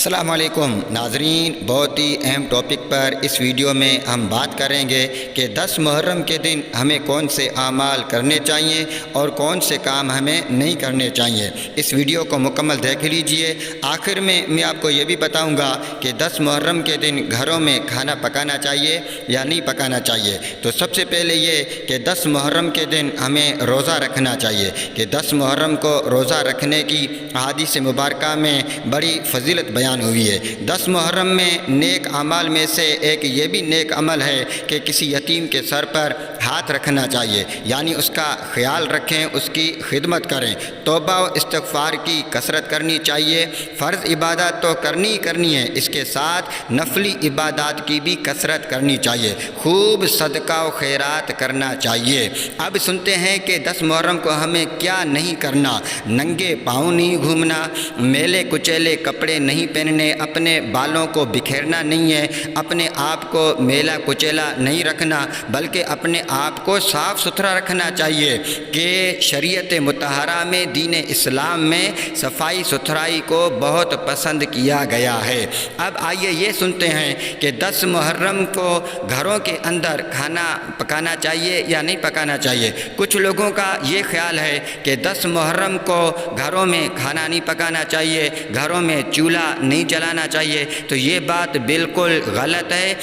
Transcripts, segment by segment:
السلام علیکم ناظرین، بہت ہی اہم ٹاپک پر اس ویڈیو میں ہم بات کریں گے کہ 10 محرم کے دن ہمیں کون سے اعمال کرنے چاہیے اور کون سے کام ہمیں نہیں کرنے چاہیے۔ اس ویڈیو کو مکمل دیکھ لیجئے۔ آخر میں آپ کو یہ بھی بتاؤں گا کہ 10 محرم کے دن گھروں میں کھانا پکانا چاہیے یا نہیں پکانا چاہیے۔ تو سب سے پہلے یہ کہ 10 محرم کے دن ہمیں روزہ رکھنا چاہیے کہ 10 محرم کو روزہ رکھنے کی احادیث مبارکہ میں بڑی فضیلت بیان ہوئی ہے۔ 10 محرم میں نیک اعمال میں سے ایک یہ بھی نیک عمل ہے کہ کسی یتیم کے سر پر ہاتھ رکھنا چاہیے، یعنی اس کا خیال رکھیں، اس کی خدمت کریں۔ توبہ و استغفار کی کثرت کرنی چاہیے۔ فرض عبادات تو کرنی ہے، اس کے ساتھ نفلی عبادات کی بھی کثرت کرنی چاہیے۔ خوب صدقہ و خیرات کرنا چاہیے۔ اب سنتے ہیں کہ 10 محرم کو ہمیں کیا نہیں کرنا۔ ننگے پاؤں نہیں گھومنا، میلے کچیلے کپڑے نہیں پہننے، اپنے بالوں کو بکھیرنا نہیں ہے، اپنے آپ کو میلا کچیلا نہیں رکھنا، بلکہ اپنے آپ کو صاف ستھرا رکھنا چاہیے کہ شریعت مطہرہ میں، دین اسلام میں صفائی ستھرائی کو بہت پسند کیا گیا ہے۔ اب آئیے یہ سنتے ہیں کہ 10 محرم کو گھروں کے اندر کھانا پکانا چاہیے یا نہیں پکانا چاہیے۔ کچھ لوگوں کا یہ خیال ہے کہ 10 محرم کو گھروں میں کھانا نہیں پکانا چاہیے، گھروں میں چولہا نہیں جلانا چاہیے، تو یہ بات بالکل غلط ہے۔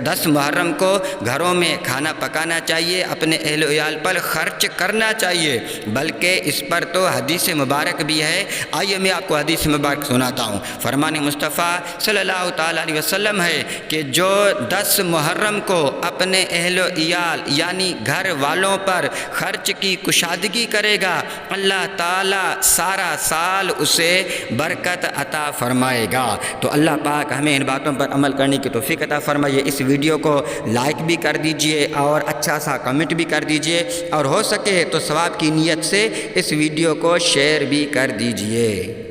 10 محرم کو گھروں میں کھانا پکانا چاہیے، اپنے اہل و عیال پر خرچ کرنا چاہیے، بلکہ اس پر تو حدیث مبارک بھی ہے۔ آئیے میں آپ کو حدیث مبارک سناتا ہوں۔ فرمان مصطفیٰ صلی اللہ تعالیٰ علیہ وسلم ہے کہ جو 10 محرم کو اپنے اہل و عیال یعنی گھر والوں پر خرچ کی کشادگی کرے گا، اللہ تعالیٰ سارا سال اسے برکت عطا فرمائے گا۔ تو اللہ پاک ہمیں ان باتوں پر عمل کرنے کی توفیق عطا فرمائے۔ اس ویڈیو کو لائک بھی کر دیجئے اور اچھا سا کمنٹ بھی کر دیجئے، اور ہو سکے تو ثواب کی نیت سے اس ویڈیو کو شیئر بھی کر دیجئے۔